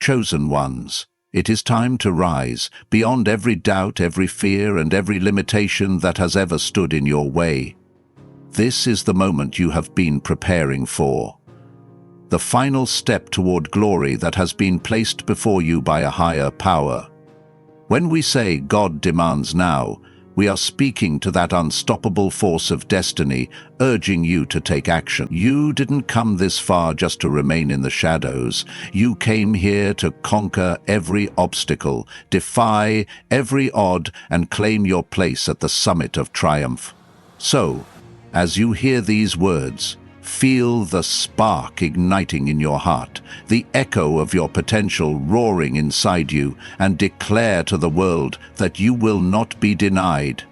Chosen ones, it is time to rise, beyond every doubt, every fear, and every limitation that has ever stood in your way. This is the moment you have been preparing for. The final step toward glory that has been placed before you by a higher power. When we say God demands now, we are speaking to that unstoppable force of destiny, urging you to take action. You didn't come this far just to remain in the shadows. You came here to conquer every obstacle, defy every odd, and claim your place at the summit of triumph. So, as you hear these words, feel the spark igniting in your heart, the echo of your potential roaring inside you, and declare to the world that you will not be denied.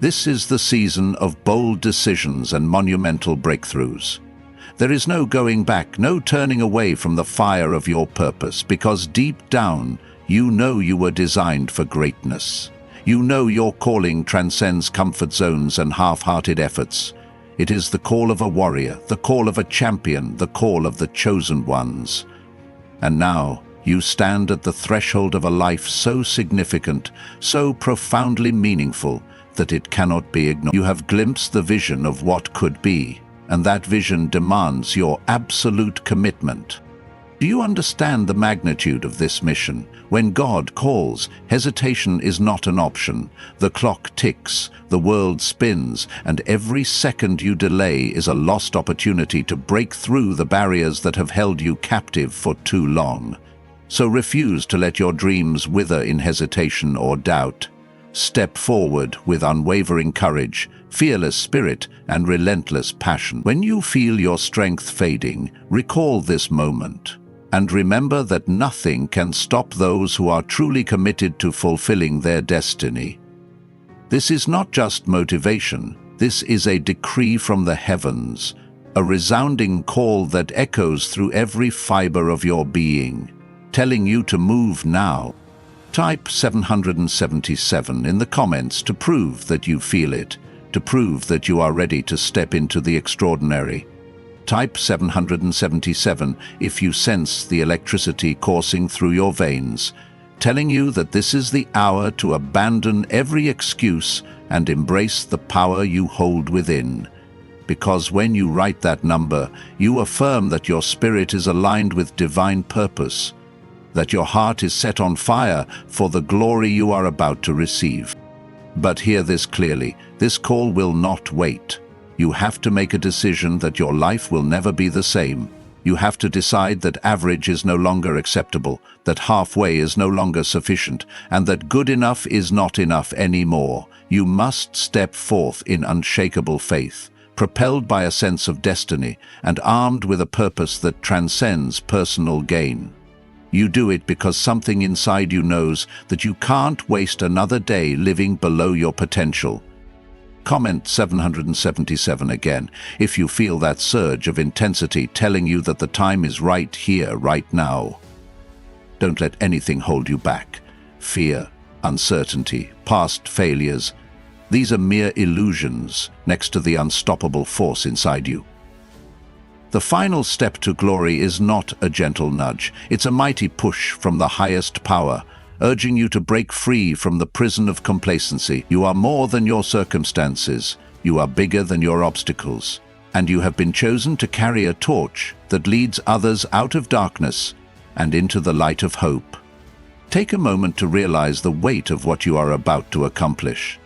This is the season of bold decisions and monumental breakthroughs. There is no going back, no turning away from the fire of your purpose, because deep down, you know you were designed for greatness. You know your calling transcends comfort zones and half-hearted efforts. It is the call of a warrior, the call of a champion, the call of the chosen ones. And now, you stand at the threshold of a life so significant, so profoundly meaningful, that it cannot be ignored. You have glimpsed the vision of what could be, and that vision demands your absolute commitment. Do you understand the magnitude of this mission? When God calls, hesitation is not an option. The clock ticks, the world spins, and every second you delay is a lost opportunity to break through the barriers that have held you captive for too long. So refuse to let your dreams wither in hesitation or doubt. Step forward with unwavering courage, fearless spirit, and relentless passion. When you feel your strength fading, recall this moment. And remember that nothing can stop those who are truly committed to fulfilling their destiny. This is not just motivation, this is a decree from the heavens, a resounding call that echoes through every fiber of your being, telling you to move now. Type 777 in the comments to prove that you feel it, to prove that you are ready to step into the extraordinary. Type 777 if you sense the electricity coursing through your veins, telling you that this is the hour to abandon every excuse and embrace the power you hold within. Because when you write that number, you affirm that your spirit is aligned with divine purpose, that your heart is set on fire for the glory you are about to receive. But hear this clearly, this call will not wait. You have to make a decision that your life will never be the same. You have to decide that average is no longer acceptable, that halfway is no longer sufficient, and that good enough is not enough anymore. You must step forth in unshakable faith, propelled by a sense of destiny, and armed with a purpose that transcends personal gain. You do it because something inside you knows that you can't waste another day living below your potential. Comment 777 again if you feel that surge of intensity telling you that the time is right here, right now. Don't let anything hold you back. Fear, uncertainty, past failures, these are mere illusions next to the unstoppable force inside you. The final step to glory is not a gentle nudge. It's a mighty push from the highest power, urging you to break free from the prison of complacency. You are more than your circumstances. You are bigger than your obstacles. And you have been chosen to carry a torch that leads others out of darkness and into the light of hope. Take a moment to realize the weight of what you are about to accomplish.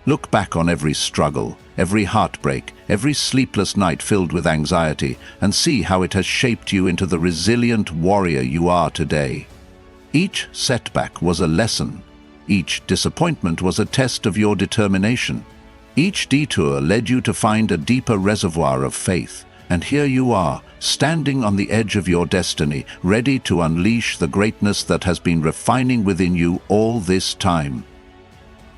Look back on every struggle, every heartbreak, every sleepless night filled with anxiety, and see how it has shaped you into the resilient warrior you are today. Each setback was a lesson. Each disappointment was a test of your determination. Each detour led you to find a deeper reservoir of faith. And here you are, standing on the edge of your destiny, ready to unleash the greatness that has been refining within you all this time.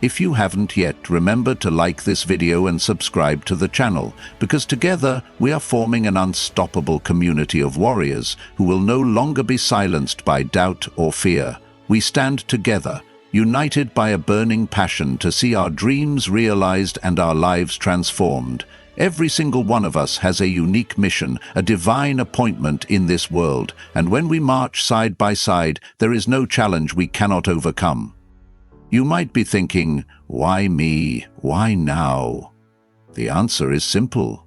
If you haven't yet, remember to like this video and subscribe to the channel, because together we are forming an unstoppable community of warriors who will no longer be silenced by doubt or fear. We stand together, united by a burning passion to see our dreams realized and our lives transformed. Every single one of us has a unique mission, a divine appointment in this world, and when we march side by side, there is no challenge we cannot overcome. You might be thinking, why me? Why now? The answer is simple.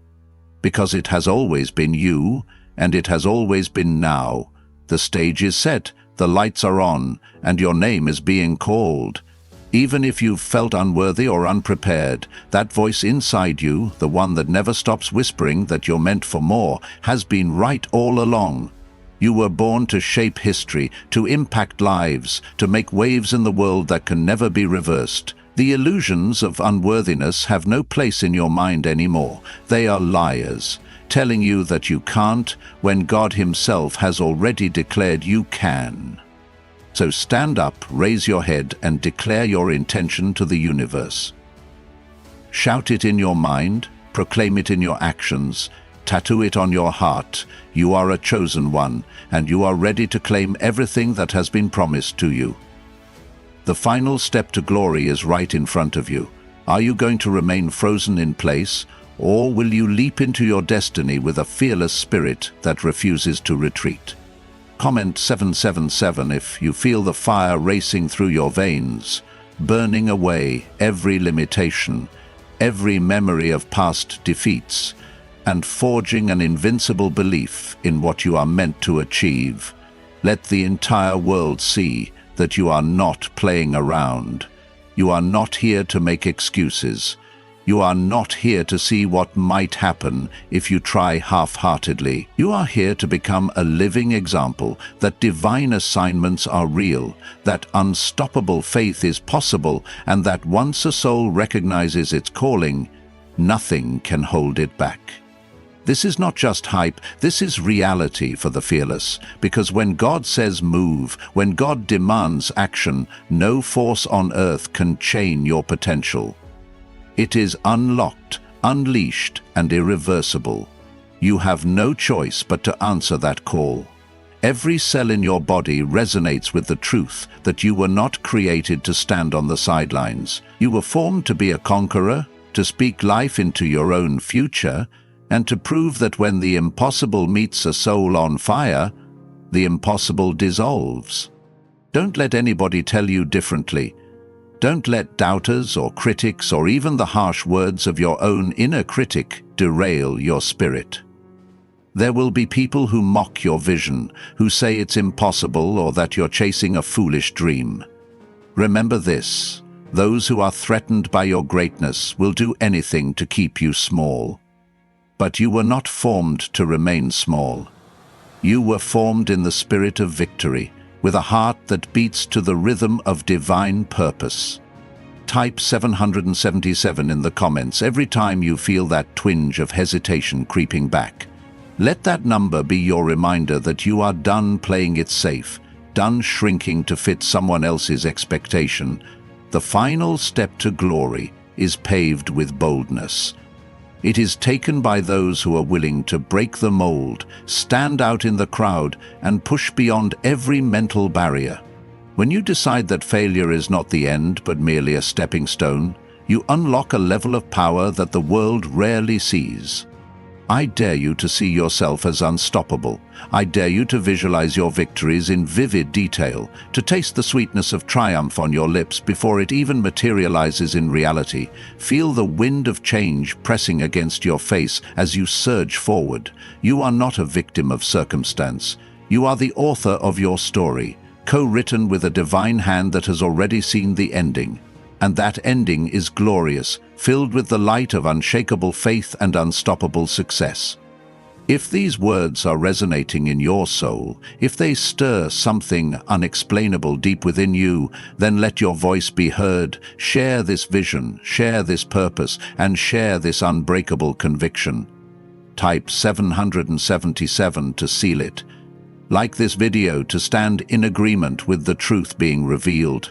Because it has always been you, and it has always been now. The stage is set, the lights are on, and your name is being called. Even if you've felt unworthy or unprepared, that voice inside you, the one that never stops whispering that you're meant for more, has been right all along. You were born to shape history, to impact lives, to make waves in the world that can never be reversed. The illusions of unworthiness have no place in your mind anymore. They are liars, telling you that you can't when God Himself has already declared you can. So stand up, raise your head, and declare your intention to the universe. Shout it in your mind, proclaim it in your actions, tattoo it on your heart. You are a chosen one, and you are ready to claim everything that has been promised to you. The final step to glory is right in front of you. Are you going to remain frozen in place, or will you leap into your destiny with a fearless spirit that refuses to retreat? Comment 777 if you feel the fire racing through your veins, burning away every limitation, every memory of past defeats, and forging an invincible belief in what you are meant to achieve. Let the entire world see that you are not playing around. You are not here to make excuses. You are not here to see what might happen if you try half-heartedly. You are here to become a living example that divine assignments are real, that unstoppable faith is possible, and that once a soul recognizes its calling, nothing can hold it back. This is not just hype, this is reality for the fearless, because when God says move, when God demands action, no force on earth can chain your potential. It is unlocked, unleashed, and irreversible. You have no choice but to answer that call. Every cell in your body resonates with the truth that you were not created to stand on the sidelines. You were formed to be a conqueror, to speak life into your own future, and to prove that when the impossible meets a soul on fire, the impossible dissolves. Don't let anybody tell you differently. Don't let doubters or critics or even the harsh words of your own inner critic derail your spirit. There will be people who mock your vision, who say it's impossible or that you're chasing a foolish dream. Remember this: those who are threatened by your greatness will do anything to keep you small. But you were not formed to remain small. You were formed in the spirit of victory, with a heart that beats to the rhythm of divine purpose. Type 777 in the comments every time you feel that twinge of hesitation creeping back. Let that number be your reminder that you are done playing it safe, done shrinking to fit someone else's expectation. The final step to glory is paved with boldness. It is taken by those who are willing to break the mold, stand out in the crowd, and push beyond every mental barrier. When you decide that failure is not the end, but merely a stepping stone, you unlock a level of power that the world rarely sees. I dare you to see yourself as unstoppable. I dare you to visualize your victories in vivid detail, to taste the sweetness of triumph on your lips before it even materializes in reality. Feel the wind of change pressing against your face as you surge forward. You are not a victim of circumstance. You are the author of your story, co-written with a divine hand that has already seen the ending. And that ending is glorious, filled with the light of unshakable faith and unstoppable success. If these words are resonating in your soul, if they stir something unexplainable deep within you, then let your voice be heard. Share this vision, share this purpose, and share this unbreakable conviction. Type 777 to seal it. Like this video to stand in agreement with the truth being revealed.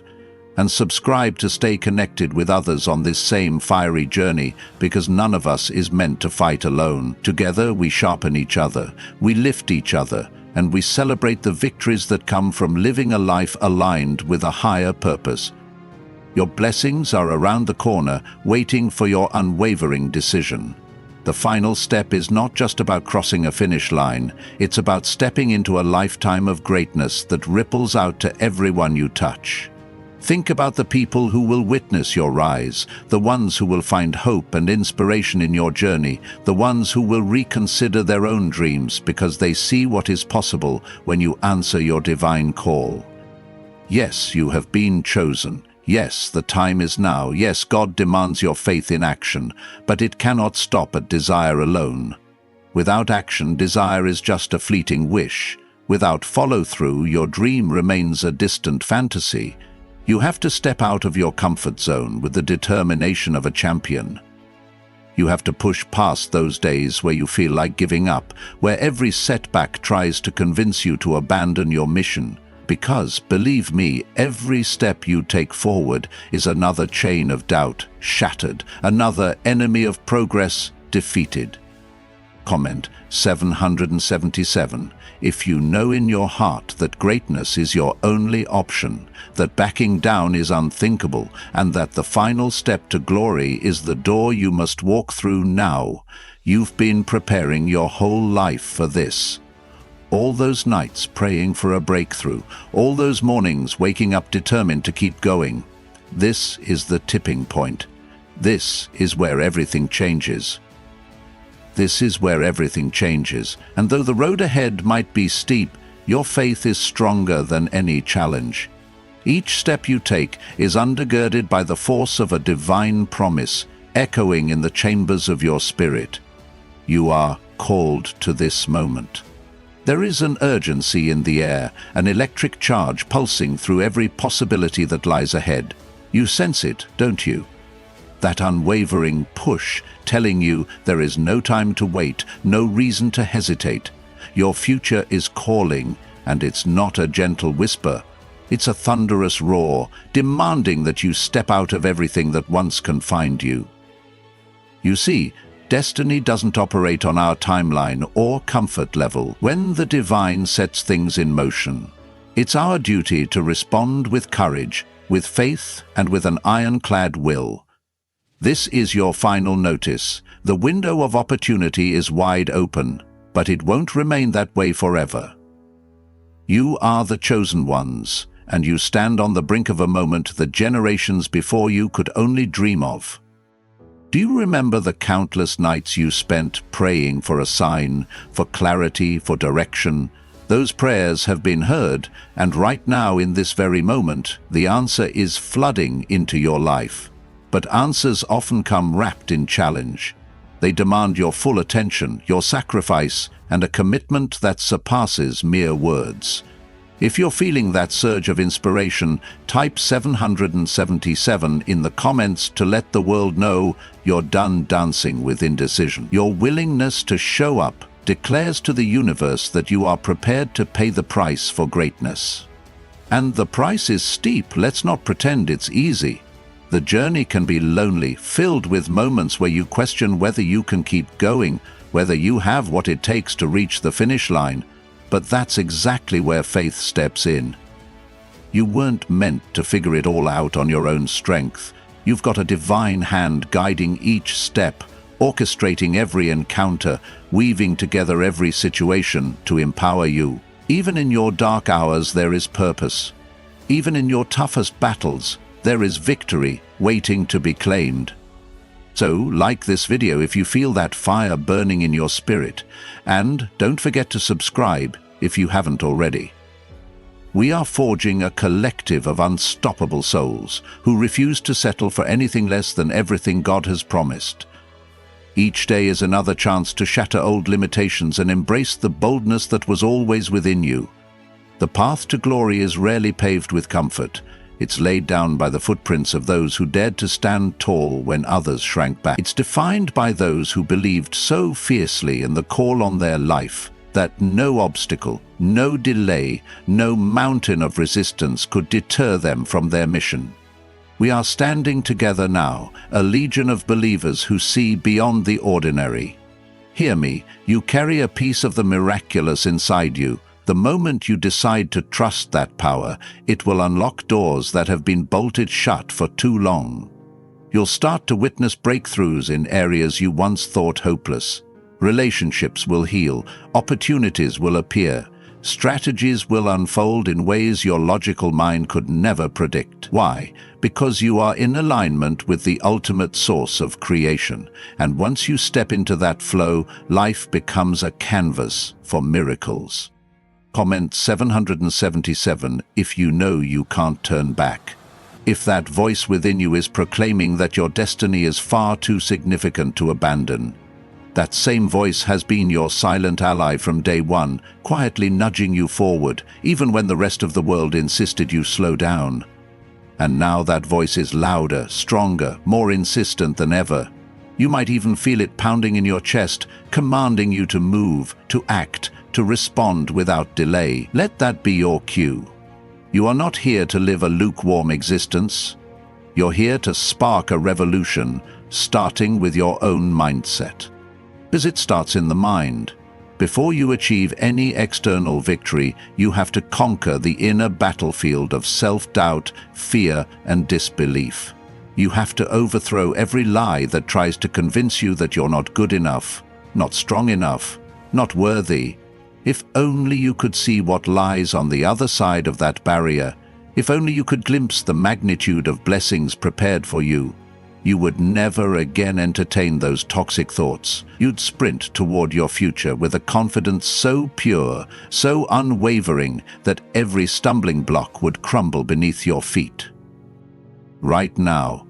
And subscribe to stay connected with others on this same fiery journey, because none of us is meant to fight alone. Together we sharpen each other, we lift each other, and we celebrate the victories that come from living a life aligned with a higher purpose. Your blessings are around the corner, waiting for your unwavering decision. The final step is not just about crossing a finish line, it's about stepping into a lifetime of greatness that ripples out to everyone you touch. Think about the people who will witness your rise, the ones who will find hope and inspiration in your journey, the ones who will reconsider their own dreams because they see what is possible when you answer your divine call. Yes, you have been chosen. Yes, the time is now. Yes, God demands your faith in action, but it cannot stop at desire alone. Without action, desire is just a fleeting wish. Without follow-through, your dream remains a distant fantasy. You have to step out of your comfort zone with the determination of a champion. You have to push past those days where you feel like giving up, where every setback tries to convince you to abandon your mission. Because, believe me, every step you take forward is another chain of doubt shattered, another enemy of progress defeated. Comment 777. If you know in your heart that greatness is your only option, that backing down is unthinkable, and that the final step to glory is the door you must walk through now, you've been preparing your whole life for this. All those nights praying for a breakthrough, all those mornings waking up determined to keep going. This is the tipping point. This is where everything changes. This is where everything changes, and though the road ahead might be steep, your faith is stronger than any challenge. Each step you take is undergirded by the force of a divine promise, echoing in the chambers of your spirit. You are called to this moment. There is an urgency in the air, an electric charge pulsing through every possibility that lies ahead. You sense it, don't you? That unwavering push telling you there is no time to wait, no reason to hesitate. Your future is calling, and it's not a gentle whisper. It's a thunderous roar, demanding that you step out of everything that once confined you. You see, destiny doesn't operate on our timeline or comfort level. When the divine sets things in motion, it's our duty to respond with courage, with faith, and with an ironclad will. This is your final notice. The window of opportunity is wide open, but it won't remain that way forever. You are the chosen ones, and you stand on the brink of a moment that generations before you could only dream of. Do you remember the countless nights you spent praying for a sign, for clarity, for direction? Those prayers have been heard, and right now in this very moment, the answer is flooding into your life. But answers often come wrapped in challenge. They demand your full attention, your sacrifice, and a commitment that surpasses mere words. If you're feeling that surge of inspiration, type 777 in the comments to let the world know you're done dancing with indecision. Your willingness to show up declares to the universe that you are prepared to pay the price for greatness. And the price is steep. Let's not pretend it's easy. The journey can be lonely, filled with moments where you question whether you can keep going, whether you have what it takes to reach the finish line. But that's exactly where faith steps in. You weren't meant to figure it all out on your own strength. You've got a divine hand guiding each step, orchestrating every encounter, weaving together every situation to empower you. Even in your dark hours, there is purpose. Even in your toughest battles, there is victory waiting to be claimed. So, like this video if you feel that fire burning in your spirit, and don't forget to subscribe if you haven't already. We are forging a collective of unstoppable souls who refuse to settle for anything less than everything God has promised. Each day is another chance to shatter old limitations and embrace the boldness that was always within you. The path to glory is rarely paved with comfort. It's laid down by the footprints of those who dared to stand tall when others shrank back. It's defined by those who believed so fiercely in the call on their life that no obstacle, no delay, no mountain of resistance could deter them from their mission. We are standing together now, a legion of believers who see beyond the ordinary. Hear me, you carry a piece of the miraculous inside you. The moment you decide to trust that power, it will unlock doors that have been bolted shut for too long. You'll start to witness breakthroughs in areas you once thought hopeless. Relationships will heal, opportunities will appear, strategies will unfold in ways your logical mind could never predict. Why? Because you are in alignment with the ultimate source of creation, and once you step into that flow, life becomes a canvas for miracles. Comment 777 if you know you can't turn back. If that voice within you is proclaiming that your destiny is far too significant to abandon, that same voice has been your silent ally from day one, quietly nudging you forward, even when the rest of the world insisted you slow down. And now that voice is louder, stronger, more insistent than ever. You might even feel it pounding in your chest, commanding you to move, to act, to respond without delay. Let that be your cue. You are not here to live a lukewarm existence. You're here to spark a revolution, starting with your own mindset. Because it starts in the mind. Before you achieve any external victory, you have to conquer the inner battlefield of self-doubt, fear, and disbelief. You have to overthrow every lie that tries to convince you that you're not good enough, not strong enough, not worthy. If only you could see what lies on the other side of that barrier, if only you could glimpse the magnitude of blessings prepared for you, you would never again entertain those toxic thoughts. You'd sprint toward your future with a confidence so pure, so unwavering, that every stumbling block would crumble beneath your feet. Right now,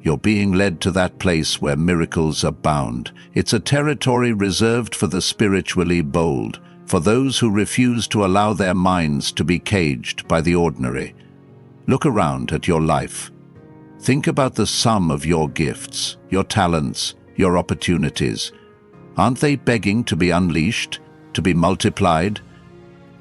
you're being led to that place where miracles abound. It's a territory reserved for the spiritually bold, for those who refuse to allow their minds to be caged by the ordinary. Look around at your life. Think about the sum of your gifts, your talents, your opportunities. Aren't they begging to be unleashed, to be multiplied?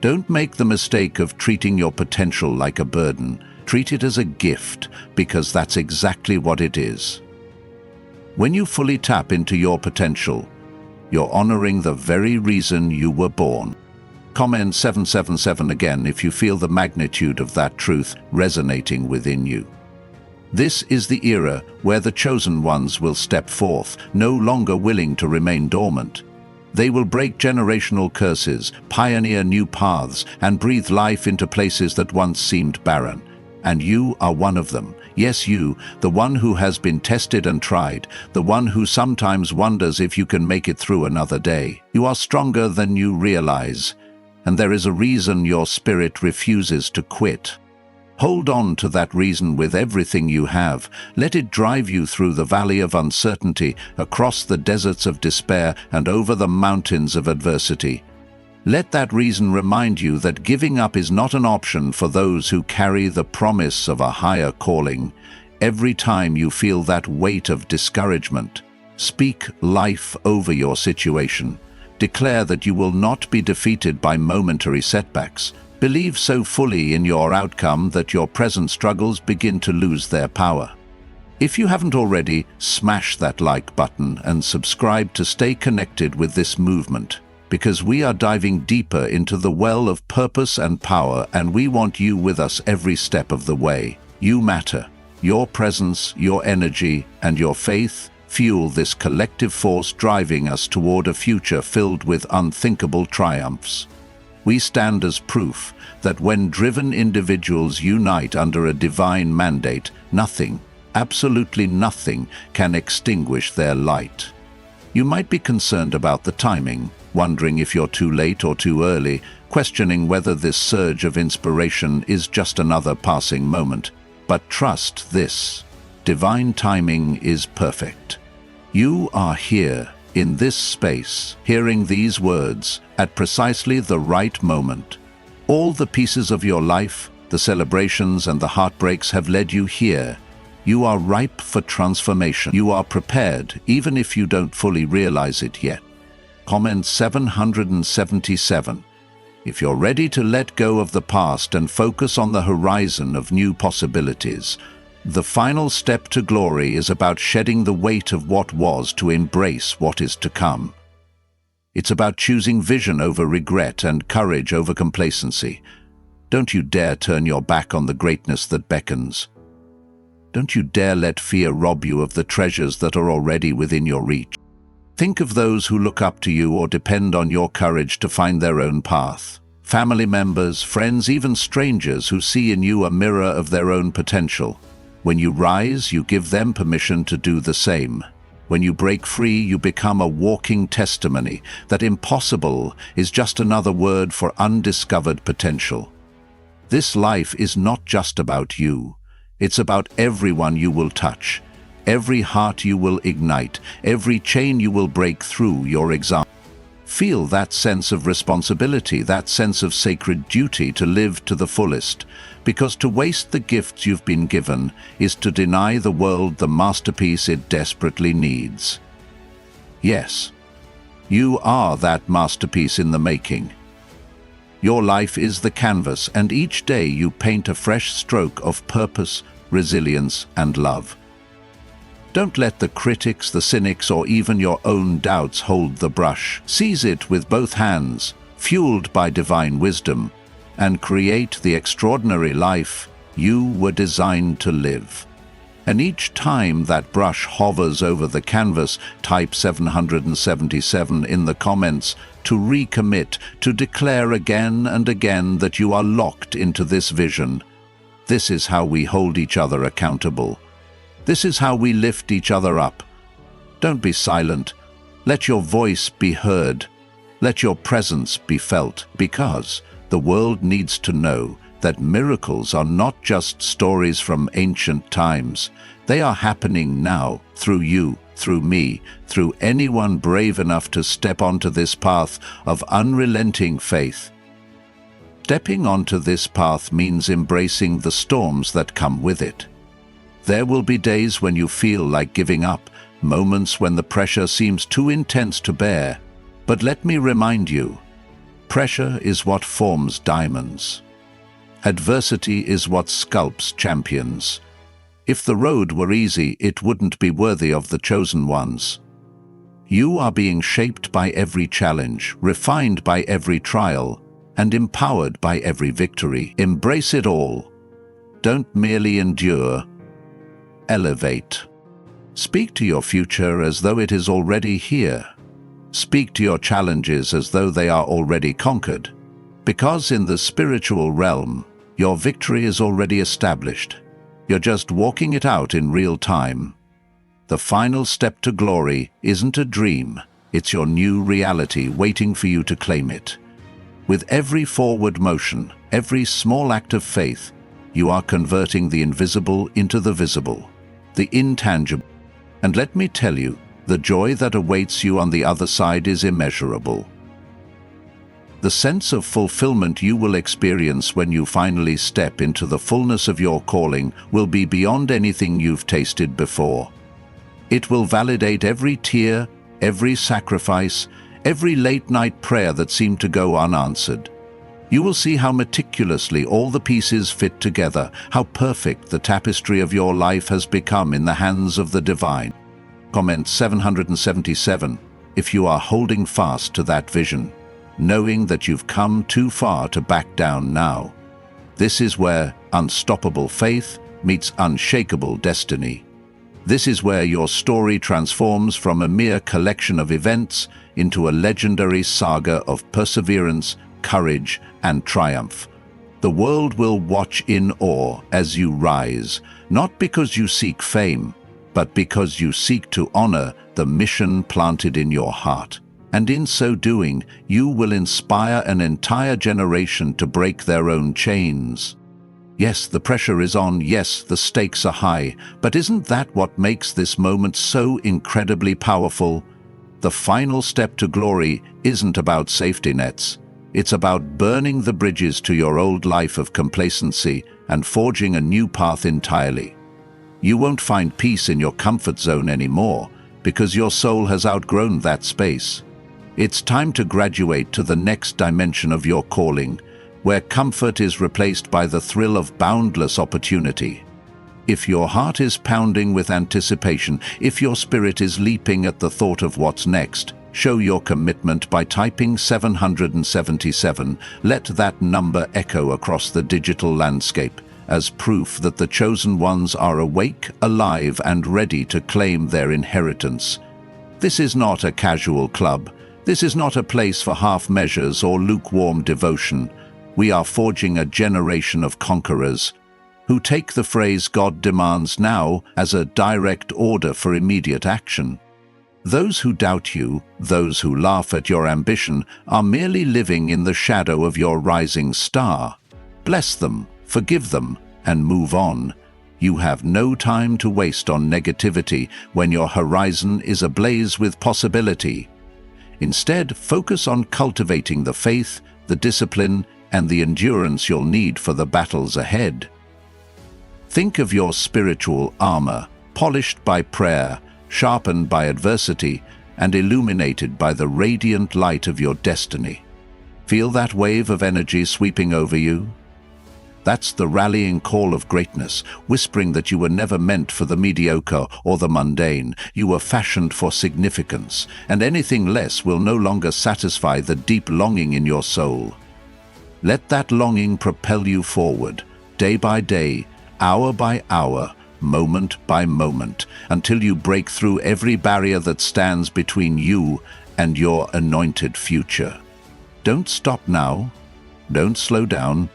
Don't make the mistake of treating your potential like a burden. Treat it as a gift, because that's exactly what it is. When you fully tap into your potential, you're honoring the very reason you were born. Comment 777 again if you feel the magnitude of that truth resonating within you. This is the era where the chosen ones will step forth, no longer willing to remain dormant. They will break generational curses, pioneer new paths, and breathe life into places that once seemed barren. And you are one of them. Yes, you, the one who has been tested and tried, the one who sometimes wonders if you can make it through another day. You are stronger than you realize, and there is a reason your spirit refuses to quit. Hold on to that reason with everything you have. Let it drive you through the valley of uncertainty, across the deserts of despair, and over the mountains of adversity. Let that reason remind you that giving up is not an option for those who carry the promise of a higher calling. Every time you feel that weight of discouragement, speak life over your situation. Declare that you will not be defeated by momentary setbacks. Believe so fully in your outcome that your present struggles begin to lose their power. If you haven't already, smash that like button and subscribe to stay connected with this movement, because we are diving deeper into the well of purpose and power, and we want you with us every step of the way. You matter. Your presence, your energy, and your faith fuel this collective force driving us toward a future filled with unthinkable triumphs. We stand as proof that when driven individuals unite under a divine mandate, nothing, absolutely nothing, can extinguish their light. You might be concerned about the timing, wondering if you're too late or too early, questioning whether this surge of inspiration is just another passing moment. But trust this: divine timing is perfect. You are here, in this space, hearing these words at precisely the right moment. All the pieces of your life, the celebrations and the heartbreaks have led you here. You are ripe for transformation. You are prepared, even if you don't fully realize it yet. Comment 777. If you're ready to let go of the past and focus on the horizon of new possibilities, the final step to glory is about shedding the weight of what was to embrace what is to come. It's about choosing vision over regret and courage over complacency. Don't you dare turn your back on the greatness that beckons. Don't you dare let fear rob you of the treasures that are already within your reach. Think of those who look up to you or depend on your courage to find their own path. Family members, friends, even strangers who see in you a mirror of their own potential. When you rise, you give them permission to do the same. When you break free, you become a walking testimony that impossible is just another word for undiscovered potential. This life is not just about you. It's about everyone you will touch, every heart you will ignite, every chain you will break through your example. Feel that sense of responsibility, that sense of sacred duty to live to the fullest, because to waste the gifts you've been given is to deny the world the masterpiece it desperately needs. Yes, you are that masterpiece in the making. Your life is the canvas, and each day you paint a fresh stroke of purpose, resilience, and love. Don't let the critics, the cynics, or even your own doubts hold the brush. Seize it with both hands, fueled by divine wisdom, and create the extraordinary life you were designed to live. And each time that brush hovers over the canvas, type 777 in the comments to recommit, to declare again and again that you are locked into this vision. This is how we hold each other accountable. This is how we lift each other up. Don't be silent. Let your voice be heard. Let your presence be felt, because the world needs to know that miracles are not just stories from ancient times. They are happening now, through you, through me, through anyone brave enough to step onto this path of unrelenting faith. Stepping onto this path means embracing the storms that come with it. There will be days when you feel like giving up, moments when the pressure seems too intense to bear. But let me remind you, pressure is what forms diamonds. Adversity is what sculpts champions. If the road were easy, it wouldn't be worthy of the chosen ones. You are being shaped by every challenge, refined by every trial, and empowered by every victory. Embrace it all. Don't merely endure. Elevate. Speak to your future as though it is already here. Speak to your challenges as though they are already conquered. Because in the spiritual realm, your victory is already established. You're just walking it out in real time. The final step to glory isn't a dream. It's your new reality waiting for you to claim it. With every forward motion, every small act of faith, you are converting the invisible into the visible, the intangible. And let me tell you, the joy that awaits you on the other side is immeasurable. The sense of fulfillment you will experience when you finally step into the fullness of your calling will be beyond anything you've tasted before. It will validate every tear, every sacrifice, every late-night prayer that seemed to go unanswered. You will see how meticulously all the pieces fit together, how perfect the tapestry of your life has become in the hands of the divine. Comment 777 if you are holding fast to that vision, knowing that you've come too far to back down now. This is where unstoppable faith meets unshakable destiny. This is where your story transforms from a mere collection of events into a legendary saga of perseverance, courage, and triumph. The world will watch in awe as you rise, not because you seek fame, but because you seek to honor the mission planted in your heart. And in so doing, you will inspire an entire generation to break their own chains. Yes, the pressure is on, yes, the stakes are high, but isn't that what makes this moment so incredibly powerful? The final step to glory isn't about safety nets. It's about burning the bridges to your old life of complacency and forging a new path entirely. You won't find peace in your comfort zone anymore, because your soul has outgrown that space. It's time to graduate to the next dimension of your calling, where comfort is replaced by the thrill of boundless opportunity. If your heart is pounding with anticipation, if your spirit is leaping at the thought of what's next, show your commitment by typing 777. Let that number echo across the digital landscape, as proof that the chosen ones are awake, alive, and ready to claim their inheritance. This is not a casual club. This is not a place for half measures or lukewarm devotion. We are forging a generation of conquerors who take the phrase God demands now as a direct order for immediate action. Those who doubt you, those who laugh at your ambition, are merely living in the shadow of your rising star. Bless them, forgive them, and move on. You have no time to waste on negativity when your horizon is ablaze with possibility. Instead, focus on cultivating the faith, the discipline, and the endurance you'll need for the battles ahead. Think of your spiritual armor, polished by prayer, sharpened by adversity, and illuminated by the radiant light of your destiny. Feel that wave of energy sweeping over you? That's the rallying call of greatness, whispering that you were never meant for the mediocre or the mundane. You were fashioned for significance, and anything less will no longer satisfy the deep longing in your soul. Let that longing propel you forward, day by day, hour by hour, moment by moment, until you break through every barrier that stands between you and your anointed future. Don't stop now. Don't slow down.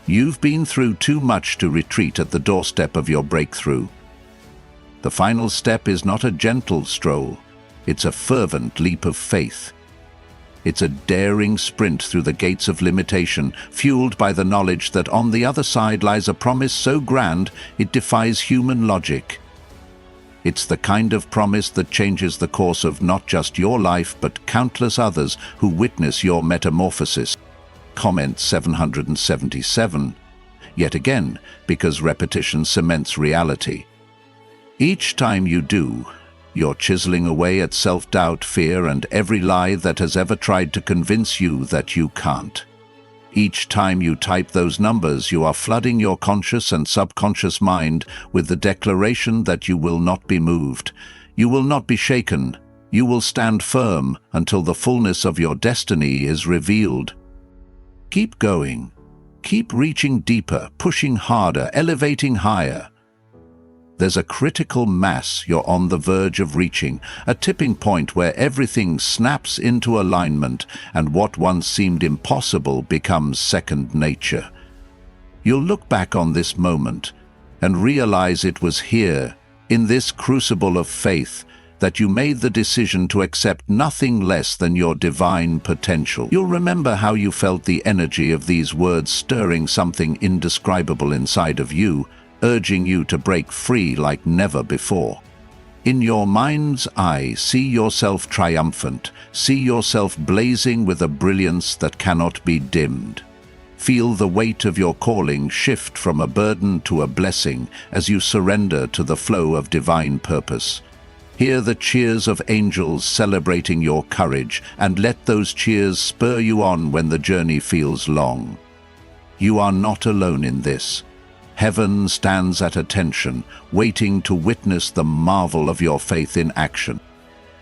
You've been through too much to retreat at the doorstep of your breakthrough. The final step is not a gentle stroll. It's a fervent leap of faith. It's a daring sprint through the gates of limitation, fueled by the knowledge that on the other side lies a promise so grand it defies human logic. It's the kind of promise that changes the course of not just your life, but countless others who witness your metamorphosis. Comment 777. Yet again, because repetition cements reality. Each time you do, you're chiseling away at self-doubt, fear, and every lie that has ever tried to convince you that you can't. Each time you type those numbers, you are flooding your conscious and subconscious mind with the declaration that you will not be moved. You will not be shaken. You will stand firm until the fullness of your destiny is revealed. Keep going. Keep reaching deeper, pushing harder, elevating higher. There's a critical mass you're on the verge of reaching, a tipping point where everything snaps into alignment and what once seemed impossible becomes second nature. You'll look back on this moment and realize it was here, in this crucible of faith, that you made the decision to accept nothing less than your divine potential. You'll remember how you felt the energy of these words stirring something indescribable inside of you, urging you to break free like never before. In your mind's eye, see yourself triumphant, see yourself blazing with a brilliance that cannot be dimmed. Feel the weight of your calling shift from a burden to a blessing as you surrender to the flow of divine purpose. Hear the cheers of angels celebrating your courage, and let those cheers spur you on when the journey feels long. You are not alone in this. Heaven stands at attention, waiting to witness the marvel of your faith in action.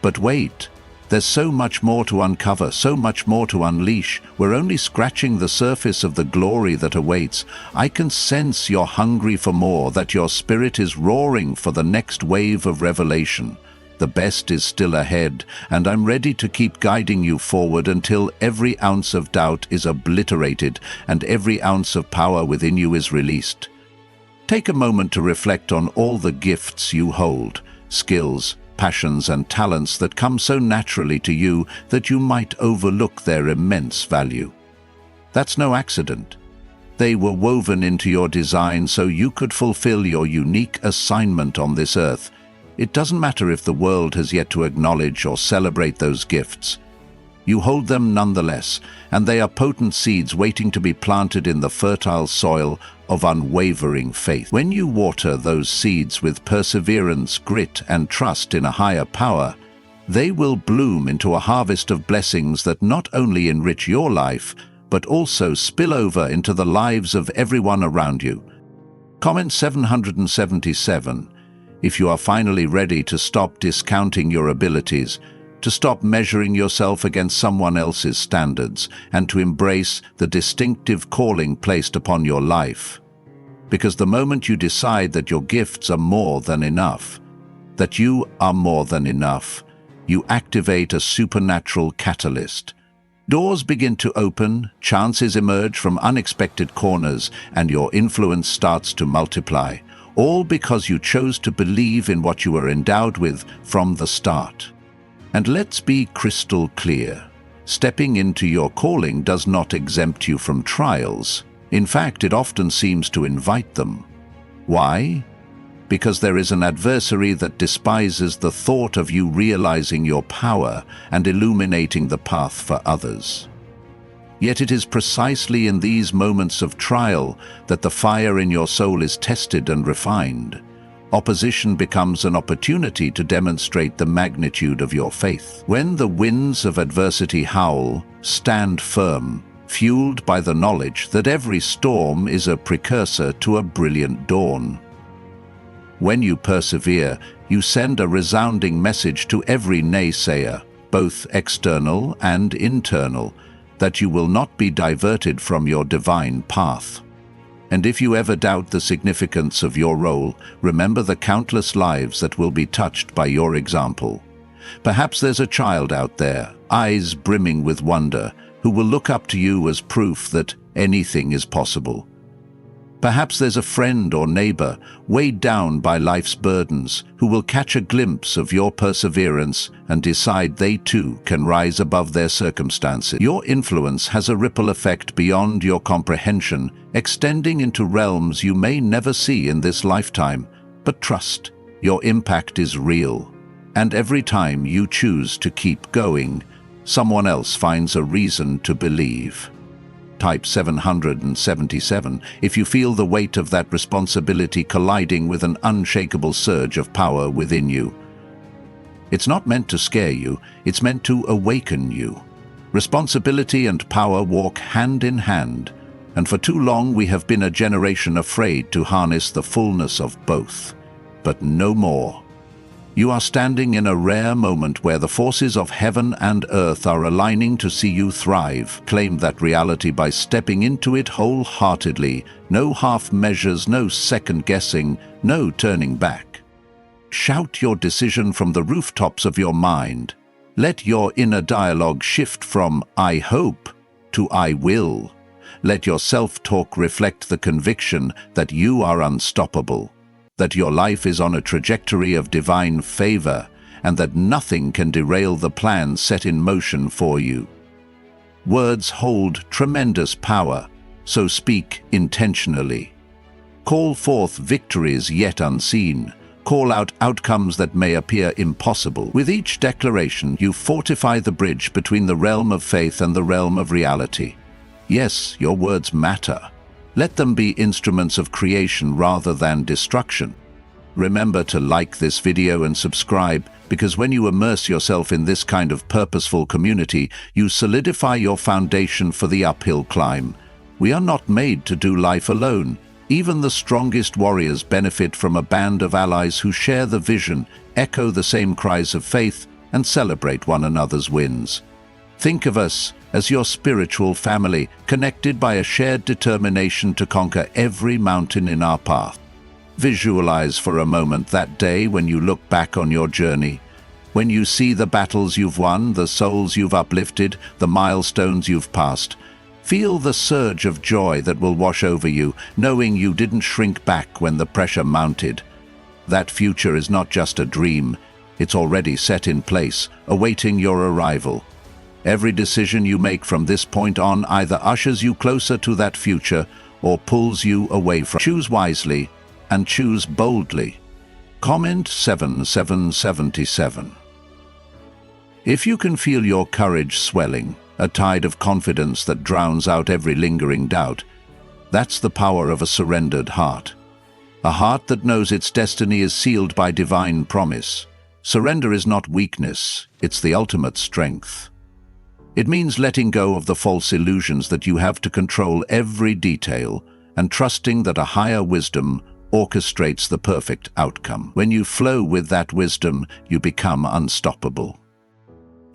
But wait, there's so much more to uncover, so much more to unleash. We're only scratching the surface of the glory that awaits. I can sense you're hungry for more, that your spirit is roaring for the next wave of revelation. The best is still ahead, and I'm ready to keep guiding you forward until every ounce of doubt is obliterated and every ounce of power within you is released. Take a moment to reflect on all the gifts you hold, skills, passions, and talents that come so naturally to you that you might overlook their immense value. That's no accident. They were woven into your design so you could fulfill your unique assignment on this earth. It doesn't matter if the world has yet to acknowledge or celebrate those gifts. You hold them nonetheless, and they are potent seeds waiting to be planted in the fertile soil of unwavering faith. When you water those seeds with perseverance, grit, and trust in a higher power, they will bloom into a harvest of blessings that not only enrich your life, but also spill over into the lives of everyone around you. Comment 777. If you are finally ready to stop discounting your abilities, to stop measuring yourself against someone else's standards, and to embrace the distinctive calling placed upon your life. Because the moment you decide that your gifts are more than enough, that you are more than enough, you activate a supernatural catalyst. Doors begin to open, chances emerge from unexpected corners, and your influence starts to multiply, all because you chose to believe in what you were endowed with from the start. And let's be crystal clear. Stepping into your calling does not exempt you from trials. In fact, it often seems to invite them. Why? Because there is an adversary that despises the thought of you realizing your power and illuminating the path for others. Yet it is precisely in these moments of trial that the fire in your soul is tested and refined. Opposition becomes an opportunity to demonstrate the magnitude of your faith. When the winds of adversity howl, stand firm, fueled by the knowledge that every storm is a precursor to a brilliant dawn. When you persevere, you send a resounding message to every naysayer, both external and internal, that you will not be diverted from your divine path. And if you ever doubt the significance of your role, remember the countless lives that will be touched by your example. Perhaps there's a child out there, eyes brimming with wonder, who will look up to you as proof that anything is possible. Perhaps there's a friend or neighbor, weighed down by life's burdens, who will catch a glimpse of your perseverance and decide they too can rise above their circumstances. Your influence has a ripple effect beyond your comprehension, extending into realms you may never see in this lifetime. But trust, your impact is real. And every time you choose to keep going, someone else finds a reason to believe. Type 777 if you feel the weight of that responsibility colliding with an unshakable surge of power within you. It's not meant to scare you, it's meant to awaken you. Responsibility and power walk hand in hand, and for too long we have been a generation afraid to harness the fullness of both. But no more. You are standing in a rare moment where the forces of heaven and earth are aligning to see you thrive. Claim that reality by stepping into it wholeheartedly. No half measures, no second guessing, no turning back. Shout your decision from the rooftops of your mind. Let your inner dialogue shift from "I hope" to "I will." Let your self-talk reflect the conviction that you are unstoppable, that your life is on a trajectory of divine favor, and that nothing can derail the plan set in motion for you. Words hold tremendous power, so speak intentionally. Call forth victories yet unseen. Call out outcomes that may appear impossible. With each declaration, you fortify the bridge between the realm of faith and the realm of reality. Yes, your words matter. Let them be instruments of creation rather than destruction. Remember to like this video and subscribe, because when you immerse yourself in this kind of purposeful community, you solidify your foundation for the uphill climb. We are not made to do life alone. Even the strongest warriors benefit from a band of allies who share the vision, echo the same cries of faith, and celebrate one another's wins. Think of us as your spiritual family, connected by a shared determination to conquer every mountain in our path. Visualize for a moment that day when you look back on your journey, when you see the battles you've won, the souls you've uplifted, the milestones you've passed. Feel the surge of joy that will wash over you, knowing you didn't shrink back when the pressure mounted. That future is not just a dream, it's already set in place, awaiting your arrival. Every decision you make from this point on either ushers you closer to that future or pulls you away from it. Choose wisely and choose boldly. Comment 7777. If you can feel your courage swelling, a tide of confidence that drowns out every lingering doubt, that's the power of a surrendered heart. A heart that knows its destiny is sealed by divine promise. Surrender is not weakness, it's the ultimate strength. It means letting go of the false illusions that you have to control every detail and trusting that a higher wisdom orchestrates the perfect outcome. When you flow with that wisdom, you become unstoppable.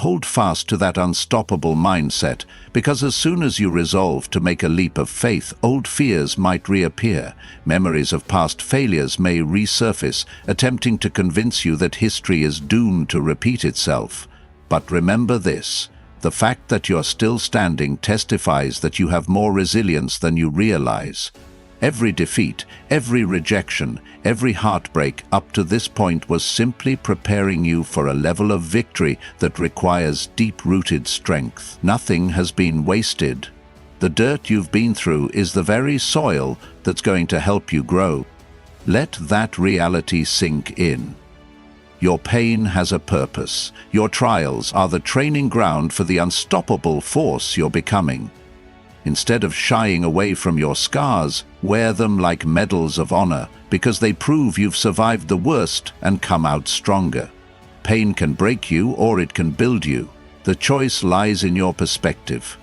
Hold fast to that unstoppable mindset, because as soon as you resolve to make a leap of faith, old fears might reappear. Memories of past failures may resurface, attempting to convince you that history is doomed to repeat itself. But remember this: the fact that you're still standing testifies that you have more resilience than you realize. Every defeat, every rejection, every heartbreak up to this point was simply preparing you for a level of victory that requires deep-rooted strength. Nothing has been wasted. The dirt you've been through is the very soil that's going to help you grow. Let that reality sink in. Your pain has a purpose. Your trials are the training ground for the unstoppable force you're becoming. Instead of shying away from your scars, wear them like medals of honor, because they prove you've survived the worst and come out stronger. Pain can break you or it can build you. The choice lies in your perspective.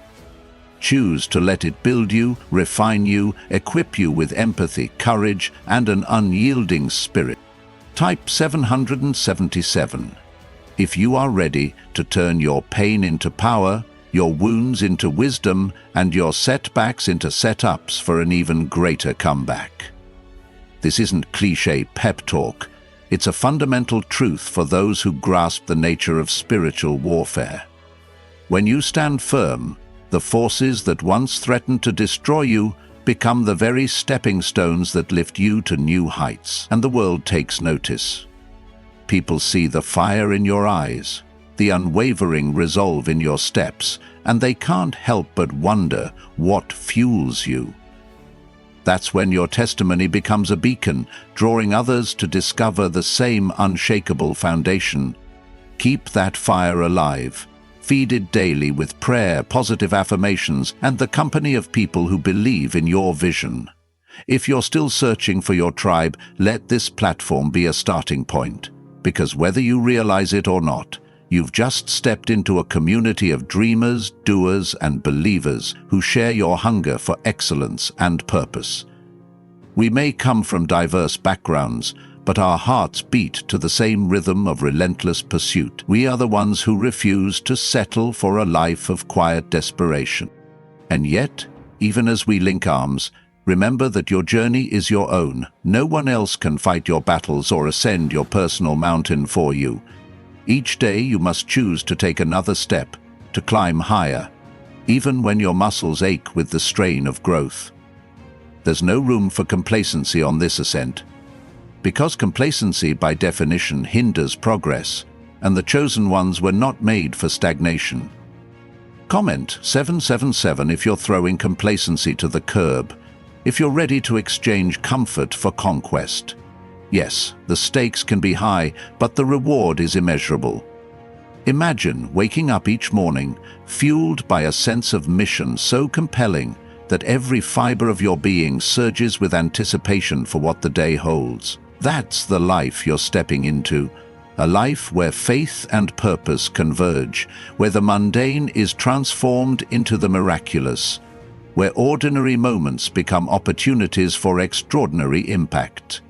Choose to let it build you, refine you, equip you with empathy, courage, and an unyielding spirit. Type 777. If you are ready to turn your pain into power, your wounds into wisdom, and your setbacks into setups for an even greater comeback. This isn't cliché pep talk. It's a fundamental truth for those who grasp the nature of spiritual warfare. When you stand firm, the forces that once threatened to destroy you become the very stepping stones that lift you to new heights, and the world takes notice. People see the fire in your eyes, the unwavering resolve in your steps, and they can't help but wonder what fuels you. That's when your testimony becomes a beacon, drawing others to discover the same unshakable foundation. Keep that fire alive. Feed it daily with prayer, positive affirmations, and the company of people who believe in your vision. If you're still searching for your tribe, let this platform be a starting point, because whether you realize it or not, you've just stepped into a community of dreamers, doers, and believers who share your hunger for excellence and purpose. We may come from diverse backgrounds, but our hearts beat to the same rhythm of relentless pursuit. We are the ones who refuse to settle for a life of quiet desperation. And yet, even as we link arms, remember that your journey is your own. No one else can fight your battles or ascend your personal mountain for you. Each day you must choose to take another step, to climb higher, even when your muscles ache with the strain of growth. There's no room for complacency on this ascent, because complacency by definition hinders progress, and the chosen ones were not made for stagnation. Comment 777 if you're throwing complacency to the curb, if you're ready to exchange comfort for conquest. Yes, the stakes can be high, but the reward is immeasurable. Imagine waking up each morning, fueled by a sense of mission so compelling that every fiber of your being surges with anticipation for what the day holds. That's the life you're stepping into, a life where faith and purpose converge, where the mundane is transformed into the miraculous, where ordinary moments become opportunities for extraordinary impact.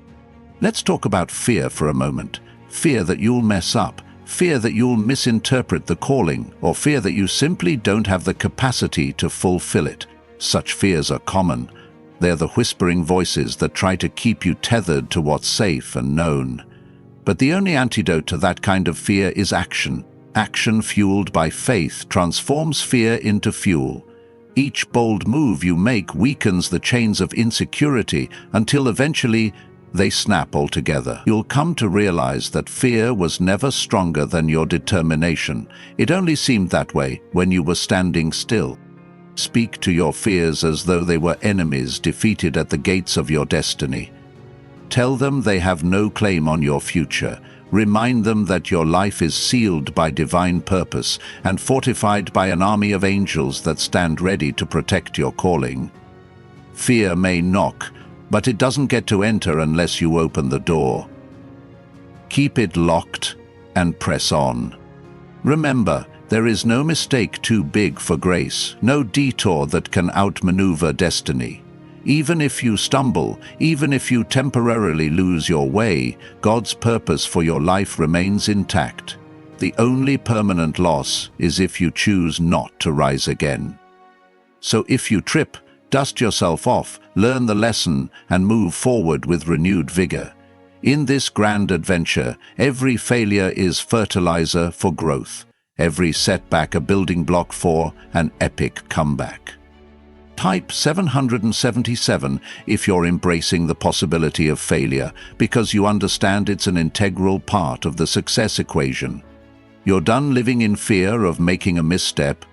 Let's talk about fear for a moment. Fear that you'll mess up, fear that you'll misinterpret the calling, or fear that you simply don't have the capacity to fulfill it. Such fears are common. They're the whispering voices that try to keep you tethered to what's safe and known. But the only antidote to that kind of fear is action. Action fueled by faith transforms fear into fuel. Each bold move you make weakens the chains of insecurity until eventually they snap altogether. You'll come to realize that fear was never stronger than your determination. It only seemed that way when you were standing still. Speak to your fears as though they were enemies defeated at the gates of your destiny. Tell them they have no claim on your future. Remind them that your life is sealed by divine purpose and fortified by an army of angels that stand ready to protect your calling. Fear may knock, but it doesn't get to enter unless you open the door. Keep it locked and press on. Remember, there is no mistake too big for grace, no detour that can outmaneuver destiny. Even if you stumble, even if you temporarily lose your way, God's purpose for your life remains intact. The only permanent loss is if you choose not to rise again. So if you trip, dust yourself off, learn the lesson, and move forward with renewed vigor. In this grand adventure, every failure is fertilizer for growth, every setback a building block for an epic comeback. Type 777 if you're embracing the possibility of failure because you understand it's an integral part of the success equation. You're done living in fear of making a misstep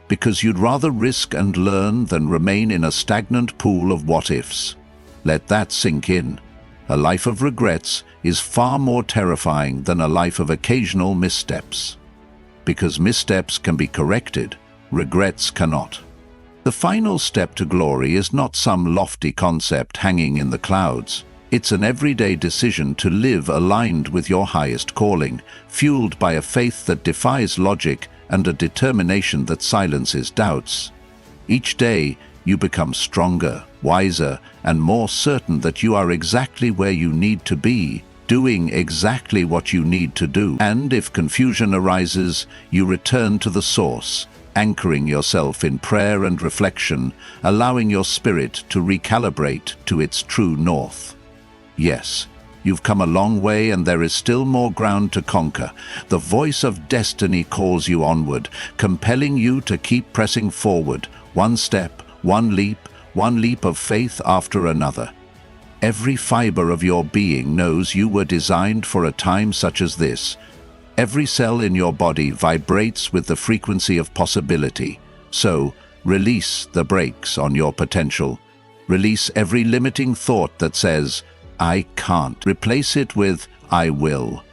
because you'd rather risk and learn than remain in a stagnant pool of what-ifs. Let that sink in. A life of regrets is far more terrifying than a life of occasional missteps. Because missteps can be corrected, regrets cannot. The final step to glory is not some lofty concept hanging in the clouds. It's an everyday decision to live aligned with your highest calling, fueled by a faith that defies logic and a determination that silences doubts. Each day, you become stronger, wiser, and more certain that you are exactly where you need to be, doing exactly what you need to do. And if confusion arises, you return to the source, anchoring yourself in prayer and reflection, allowing your spirit to recalibrate to its true north. Yes, you've come a long way and there is still more ground to conquer. The voice of destiny calls you onward, compelling you to keep pressing forward, one step, one leap of faith after another. Every fiber of your being knows you were designed for a time such as this. Every cell in your body vibrates with the frequency of possibility. So, release the brakes on your potential. Release every limiting thought that says, "I can't." Replace it with, "I will."